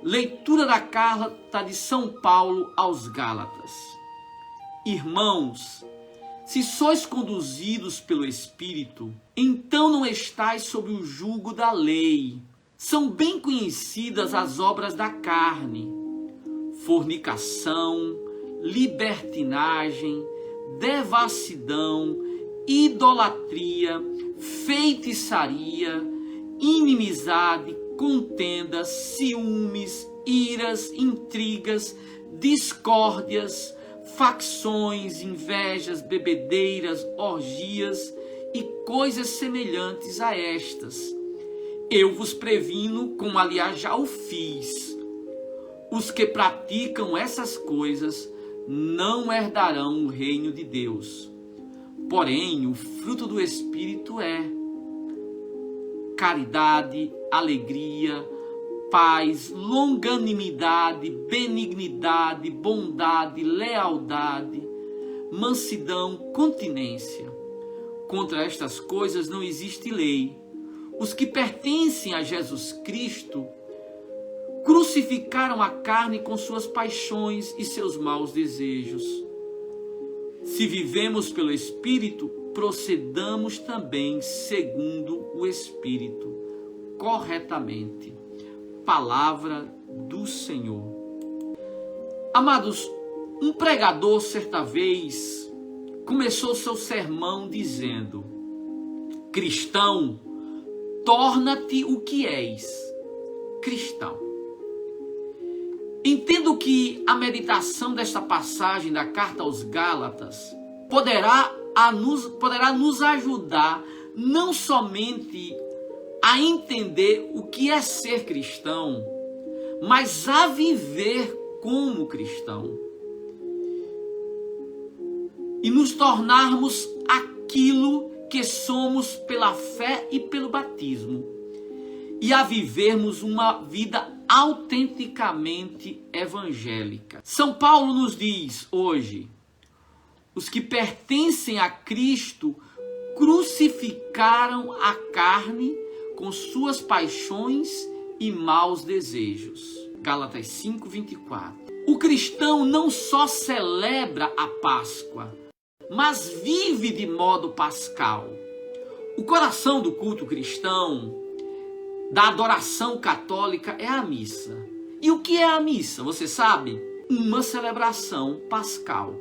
Leitura da carta de São Paulo aos Gálatas. Irmãos, se sois conduzidos pelo Espírito, então não estais sob o jugo da lei. São bem conhecidas as obras da carne: fornicação, libertinagem, devassidão, idolatria, feitiçaria, inimizade, contendas, ciúmes, iras, intrigas, discórdias, facções, invejas, bebedeiras, orgias e coisas semelhantes a estas. Eu vos previno, como aliás já o fiz. Os que praticam essas coisas não herdarão o reino de Deus. Porém, o fruto do Espírito é caridade, alegria, paz, longanimidade, benignidade, bondade, lealdade, mansidão, continência. Contra estas coisas não existe lei. Os que pertencem a Jesus Cristo crucificaram a carne com suas paixões e seus maus desejos. Se vivemos pelo Espírito, procedamos também segundo o Espírito, corretamente. Palavra do Senhor. Amados, um pregador certa vez começou seu sermão dizendo: cristão, torna-te o que és, cristão. Entendo que a meditação desta passagem da carta aos Gálatas poderá nos ajudar não somente a entender o que é ser cristão, mas a viver como cristão. E nos tornarmos aquilo que somos pela fé e pelo batismo. E a vivermos uma vida autenticamente evangélica. São Paulo nos diz hoje: os que pertencem a Cristo crucificaram a carne com suas paixões e maus desejos. Gálatas 5:24. O cristão não só celebra a Páscoa, mas vive de modo pascal. O coração do culto cristão, da adoração católica, é a missa. E o que é a missa? Você sabe? Uma celebração pascal.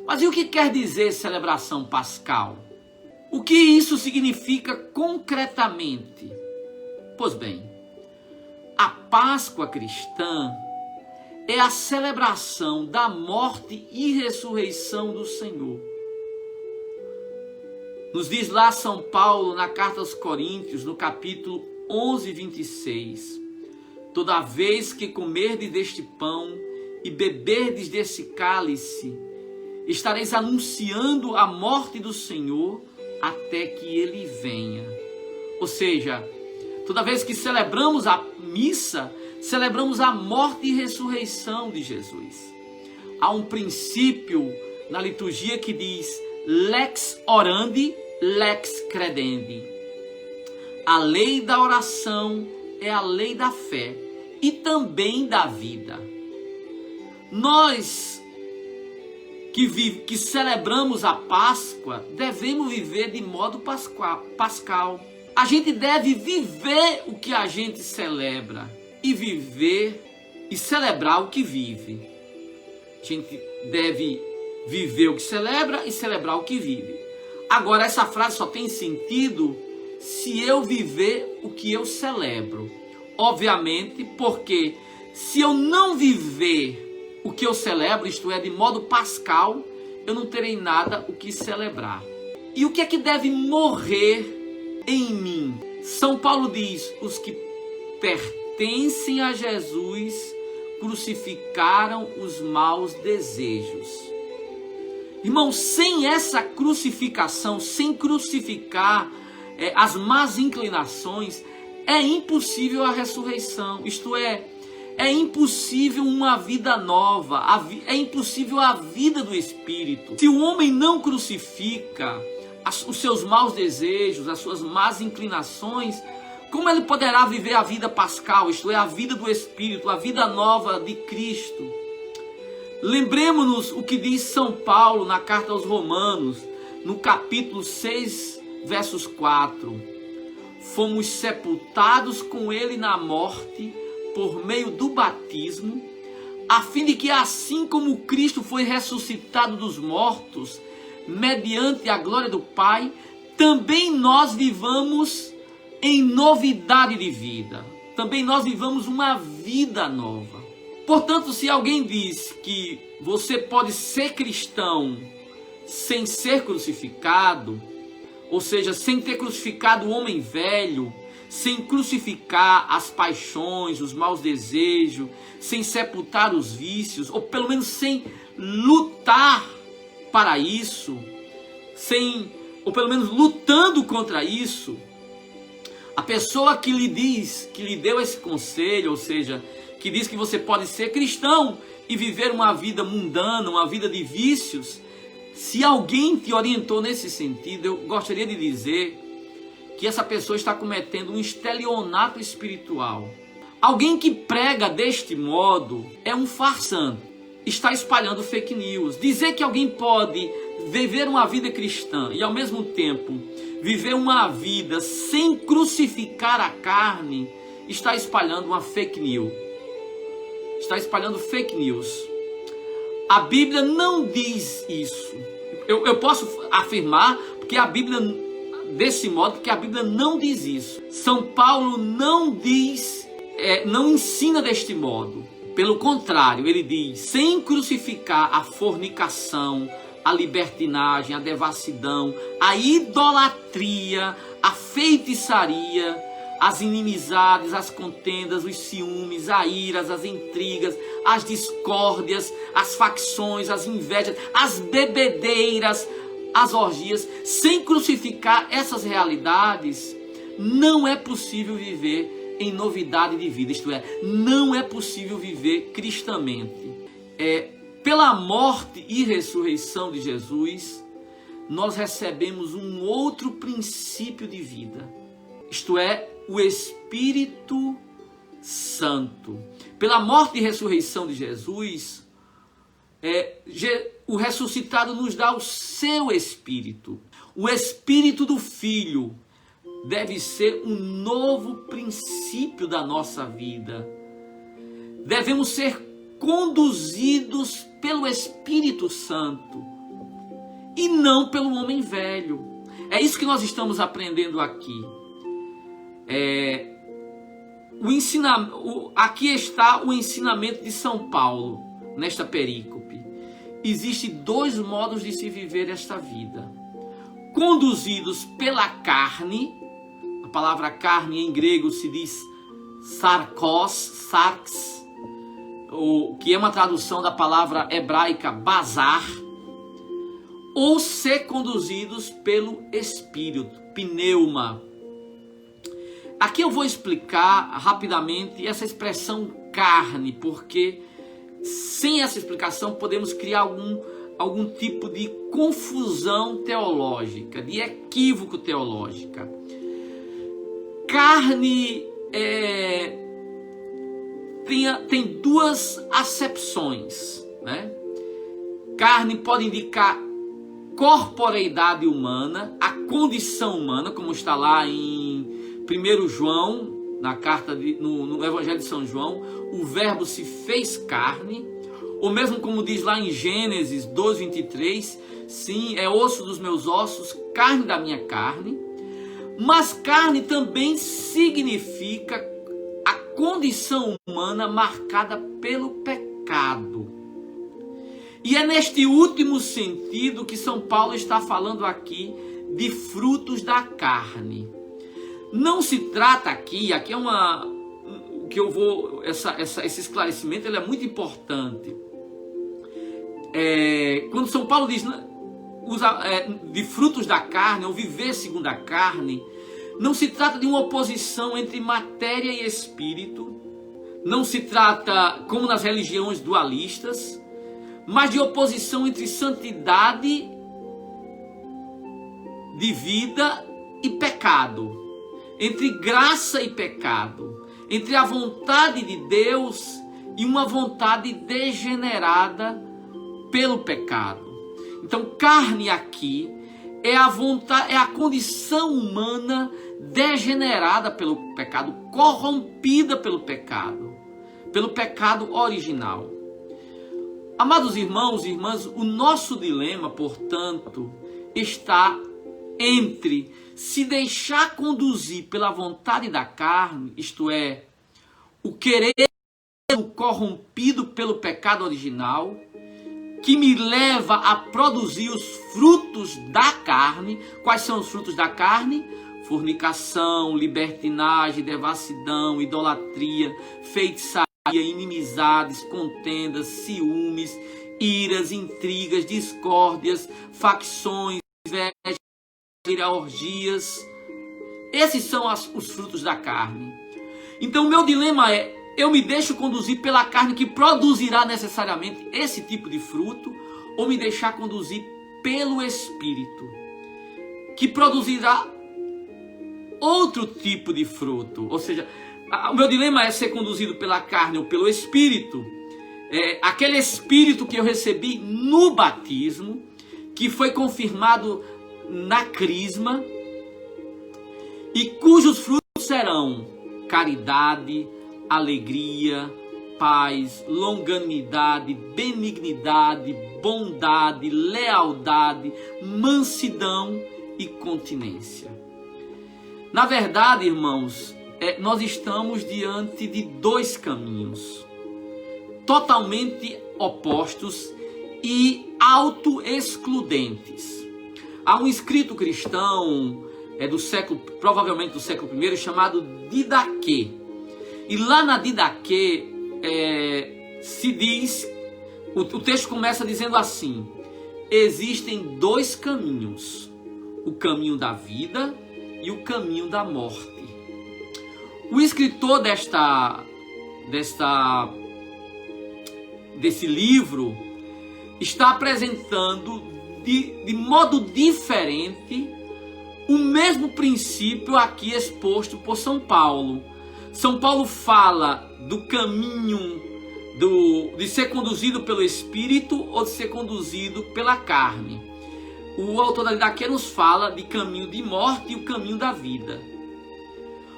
Mas e o que quer dizer celebração pascal? O que isso significa concretamente? Pois bem, a Páscoa cristã é a celebração da morte e ressurreição do Senhor. Nos diz lá São Paulo na carta aos Coríntios, no capítulo 11, 26. Toda vez que comerdes deste pão e beberdes desse cálice, estareis anunciando a morte do Senhor até que ele venha. Ou seja, toda vez que celebramos a missa, celebramos a morte e ressurreição de Jesus. Há um princípio na liturgia que diz: lex orandi, lex credendi. A lei da oração é a lei da fé e também da vida. Nós que celebramos a Páscoa devemos viver de modo pascal. A gente deve viver o que a gente celebra e viver e celebrar o que vive. A gente deve viver o que celebra e celebrar o que vive. Agora, essa frase só tem sentido se eu viver o que eu celebro. Obviamente, porque se eu não viver o que eu celebro, isto é, de modo pascal, eu não terei nada o que celebrar. E o que é que deve morrer em mim? São Paulo diz: os que pertencem a Jesus crucificaram os maus desejos. Irmão, sem essa crucificação, sem crucificar as más inclinações, é impossível a ressurreição. Isto é impossível uma vida nova, é impossível a vida do Espírito. Se o homem não crucifica os seus maus desejos, as suas más inclinações, como ele poderá viver a vida pascal, isto é, a vida do Espírito, a vida nova de Cristo? Lembremos-nos o que diz São Paulo na carta aos Romanos, no capítulo 6, versos 4. Fomos sepultados com ele na morte por meio do batismo, a fim de que assim como Cristo foi ressuscitado dos mortos, mediante a glória do Pai, também nós vivamos em novidade de vida. Também nós vivamos uma vida nova. Portanto, se alguém diz que você pode ser cristão sem ser crucificado, ou seja, sem ter crucificado o homem velho, sem crucificar as paixões, os maus desejos, sem sepultar os vícios, ou pelo menos sem lutar para isso, ou pelo menos lutando contra isso, a pessoa que lhe diz, que lhe deu esse conselho, ou seja, que diz que você pode ser cristão e viver uma vida mundana, uma vida de vícios, se alguém te orientou nesse sentido, eu gostaria de dizer que essa pessoa está cometendo um estelionato espiritual. Alguém que prega deste modo é um farsante, está espalhando fake news. Dizer que alguém pode viver uma vida cristã e ao mesmo tempo viver uma vida sem crucificar a carne, está espalhando uma fake news. Está espalhando fake news. A Bíblia não diz isso. Eu posso afirmar porque a Bíblia, desse modo, porque a Bíblia não diz isso. São Paulo não diz, não ensina deste modo. Pelo contrário, ele diz, sem crucificar a fornicação, a libertinagem, a devassidão, a idolatria, a feitiçaria, as inimizades, as contendas, os ciúmes, as iras, as intrigas, as discórdias, as facções, as invejas, as bebedeiras, as orgias. Sem crucificar essas realidades, não é possível viver em novidade de vida, isto é, não é possível viver cristamente. Pela morte e ressurreição de Jesus, nós recebemos um outro princípio de vida, isto é, o Espírito Santo. Pela morte e ressurreição de Jesus, o ressuscitado nos dá o seu Espírito. O Espírito do Filho deve ser um novo princípio da nossa vida. Devemos ser conduzidos pelo Espírito Santo e não pelo homem velho. É isso que nós estamos aprendendo aqui. Aqui está o ensinamento de São Paulo nesta perícope. Existem dois modos de se viver esta vida: conduzidos pela carne. A palavra carne em grego se diz sarkos, que é uma tradução da palavra hebraica bazar, ou ser conduzidos pelo Espírito, pneuma. Aqui eu vou explicar rapidamente essa expressão carne, porque sem essa explicação podemos criar algum tipo de confusão teológica, de equívoco teológico. Carne tem duas acepções, né? Carne pode indicar corporeidade humana, a condição humana, como está lá em 1 João, na carta no Evangelho de São João, o verbo se fez carne, ou mesmo como diz lá em Gênesis 2:23, sim, é osso dos meus ossos, carne da minha carne. Mas carne também significa a condição humana marcada pelo pecado. E é neste último sentido que São Paulo está falando aqui de frutos da carne. Não se trata aqui é esse esclarecimento ele é muito importante. Quando São Paulo diz de frutos da carne, ou viver segundo a carne, não se trata de uma oposição entre matéria e espírito, não se trata, como nas religiões dualistas, mas de oposição entre santidade de vida e pecado. entre graça e pecado, entre a vontade de Deus e uma vontade degenerada pelo pecado. Então, carne aqui é a vontade, é a condição humana degenerada pelo pecado, corrompida pelo pecado original. Amados irmãos e irmãs, o nosso dilema, portanto, está entre se deixar conduzir pela vontade da carne, isto é, o querer corrompido pelo pecado original, que me leva a produzir os frutos da carne. Quais são os frutos da carne? Fornicação, libertinagem, devassidão, idolatria, feitiçaria, inimizades, contendas, ciúmes, iras, intrigas, discórdias, facções, inveja, orgias. Esses são os frutos da carne. Então o meu dilema é: eu me deixo conduzir pela carne, que produzirá necessariamente esse tipo de fruto, ou me deixar conduzir pelo Espírito, que produzirá outro tipo de fruto? Ou seja, o meu dilema é ser conduzido pela carne ou pelo Espírito. Aquele Espírito que eu recebi no batismo, que foi confirmado na crisma, e cujos frutos serão caridade, alegria, paz, longanimidade, benignidade, bondade, lealdade, mansidão e continência. Na verdade, irmãos, nós estamos diante de dois caminhos totalmente opostos e auto-excludentes. Há um escrito cristão provavelmente do século I, chamado Didaquê. E lá na Didaquê se diz, o texto começa dizendo assim: existem dois caminhos, o caminho da vida e o caminho da morte. O escritor desse livro está apresentando de modo diferente o mesmo princípio aqui exposto por São Paulo. São Paulo fala do caminho de ser conduzido pelo Espírito ou de ser conduzido pela carne. O autor da Didaquê nos fala de caminho de morte e o caminho da vida.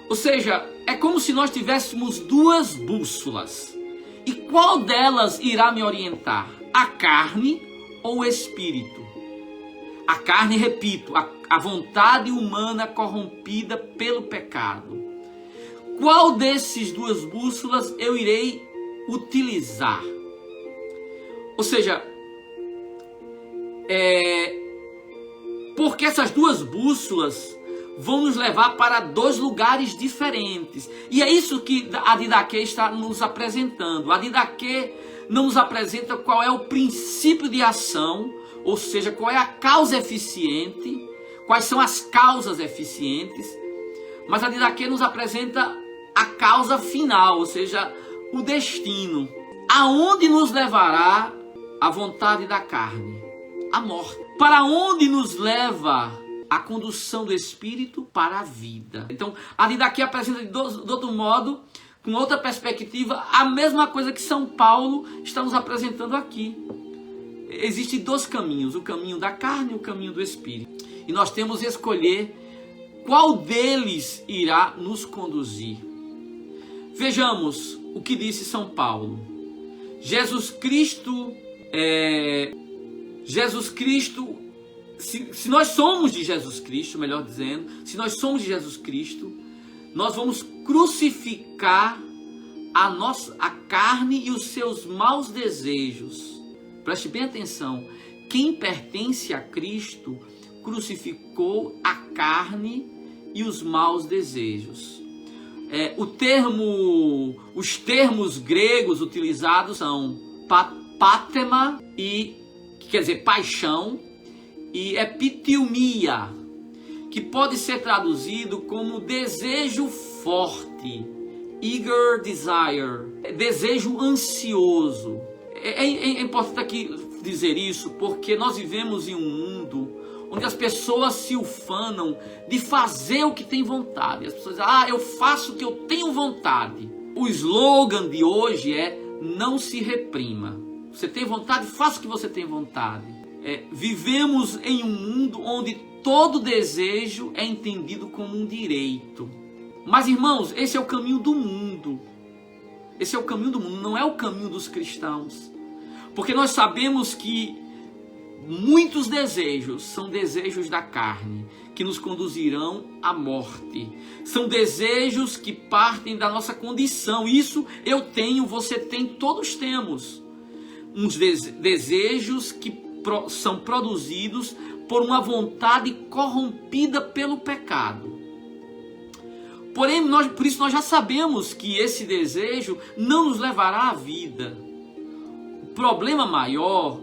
Ou seja, é como se nós tivéssemos duas bússolas. E qual delas irá me orientar? A carne ou o Espírito? A carne, repito, a vontade humana corrompida pelo pecado. Qual desses duas bússolas eu irei utilizar? Ou seja, porque essas duas bússolas vão nos levar para dois lugares diferentes. E é isso que a Didaquê está nos apresentando. A Didaquê não nos apresenta qual é o princípio de ação, ou seja, qual é a causa eficiente, quais são as causas eficientes, mas a Didaquê nos apresenta a causa final, ou seja, o destino. Aonde nos levará a vontade da carne? A morte. Para onde nos leva a condução do Espírito? Para a vida. Então, a Didaquê apresenta de outro modo, com outra perspectiva, a mesma coisa que São Paulo está nos apresentando aqui. Existem dois caminhos, o caminho da carne e o caminho do Espírito. E nós temos que escolher qual deles irá nos conduzir. Vejamos o que disse São Paulo. Jesus Cristo, se nós somos de Jesus Cristo, melhor dizendo, se nós somos de Jesus Cristo, nós vamos crucificar a carne e os seus maus desejos. Preste bem atenção, quem pertence a Cristo crucificou a carne e os maus desejos. Os termos gregos utilizados são pátema, que quer dizer paixão, e epitiumia, que pode ser traduzido como desejo forte, eager desire, desejo ansioso. É importante aqui dizer isso, porque nós vivemos em um mundo onde as pessoas se ufanam de fazer o que tem vontade. As pessoas dizem, eu faço o que eu tenho vontade. O slogan de hoje é: não se reprima. Você tem vontade? Faça o que você tem vontade. Vivemos em um mundo onde todo desejo é entendido como um direito. Mas, irmãos, esse é o caminho do mundo. Esse é o caminho do mundo, não é o caminho dos cristãos. Porque nós sabemos que muitos desejos são desejos da carne, que nos conduzirão à morte. São desejos que partem da nossa condição. Isso eu tenho, você tem, todos temos. Uns desejos que são produzidos por uma vontade corrompida pelo pecado. Porém, por isso nós já sabemos que esse desejo não nos levará à vida. O problema maior,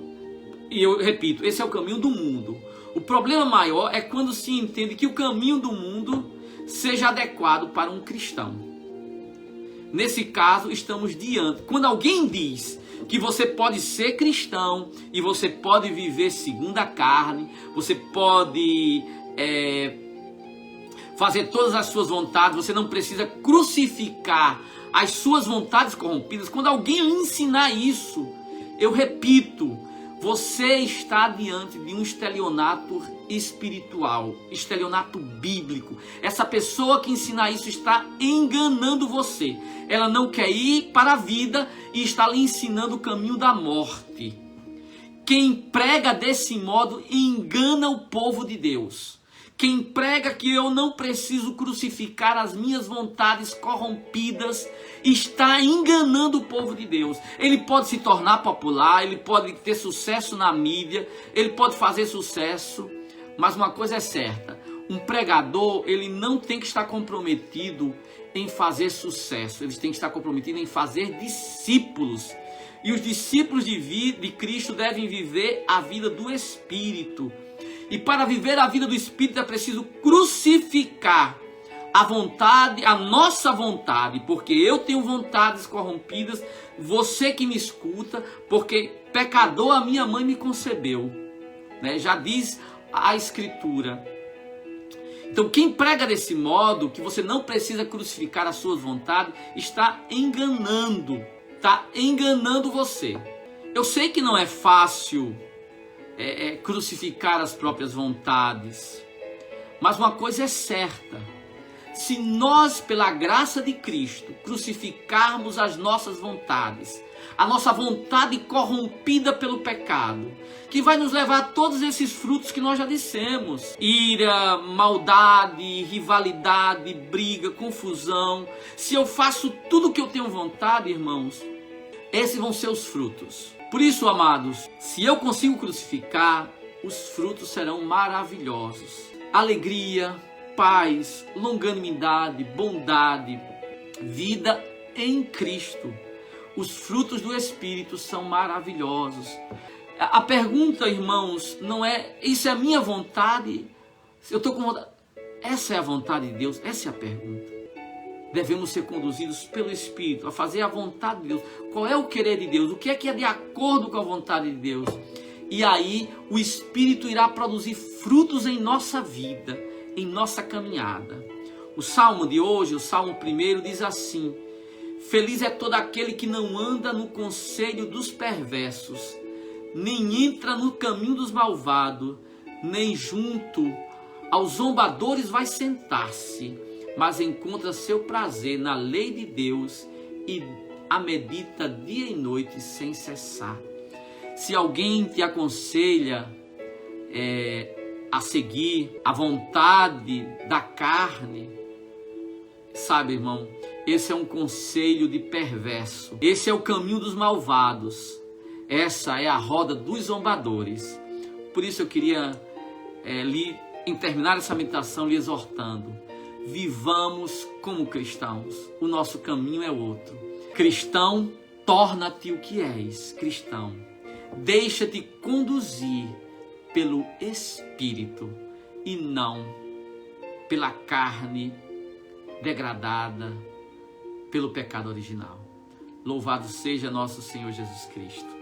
e eu repito, esse é o caminho do mundo. O problema maior é quando se entende que o caminho do mundo seja adequado para um cristão. Nesse caso, estamos diante. Quando alguém diz que você pode ser cristão e você pode viver segundo a carne, você pode fazer todas as suas vontades, você não precisa crucificar as suas vontades corrompidas. Quando alguém ensinar isso, eu repito, você está diante de um estelionato espiritual, estelionato bíblico. Essa pessoa que ensina isso está enganando você. Ela não quer ir para a vida e está lhe ensinando o caminho da morte. Quem prega desse modo engana o povo de Deus. Quem prega que eu não preciso crucificar as minhas vontades corrompidas está enganando o povo de Deus. Ele pode se tornar popular, ele pode ter sucesso na mídia, ele pode fazer sucesso, mas uma coisa é certa: um pregador, ele não tem que estar comprometido em fazer sucesso, ele tem que estar comprometido em fazer discípulos. E os discípulos de Cristo devem viver a vida do Espírito. E para viver a vida do Espírito é preciso crucificar a vontade, a nossa vontade, porque eu tenho vontades corrompidas, você que me escuta, porque pecador a minha mãe me concebeu, né? Já diz a Escritura. Então quem prega desse modo, que você não precisa crucificar as suas vontades, está enganando você. Eu sei que não é fácil crucificar as próprias vontades, mas uma coisa é certa: se nós, pela graça de Cristo, crucificarmos as nossas vontades, a nossa vontade corrompida pelo pecado, que vai nos levar a todos esses frutos que nós já dissemos: ira, maldade, rivalidade, briga, confusão. Se eu faço tudo o que eu tenho vontade, irmãos, esses vão ser os frutos. Por isso, amados, se eu consigo crucificar, os frutos serão maravilhosos. Alegria, paz, longanimidade, bondade, vida em Cristo. Os frutos do Espírito são maravilhosos. A pergunta, irmãos, não é: isso é a minha vontade? Eu estou com vontade. Essa é a vontade de Deus? Essa é a pergunta. Devemos ser conduzidos pelo Espírito a fazer a vontade de Deus. Qual é o querer de Deus? O que é de acordo com a vontade de Deus? E aí o Espírito irá produzir frutos em nossa vida, em nossa caminhada. O Salmo de hoje, o Salmo 1, diz assim: feliz é todo aquele que não anda no conselho dos perversos, nem entra no caminho dos malvados, nem junto aos zombadores vai sentar-se, mas encontra seu prazer na lei de Deus e a medita dia e noite sem cessar. Se alguém te aconselha a seguir a vontade da carne, sabe, irmão, esse é um conselho de perverso. Esse é o caminho dos malvados. Essa é a roda dos zombadores. Por isso eu queria terminar essa meditação lhe exortando: vivamos como cristãos. O nosso caminho é outro. Cristão, torna-te o que és, cristão. Deixa-te conduzir pelo Espírito e não pela carne degradada, pelo pecado original. Louvado seja nosso Senhor Jesus Cristo.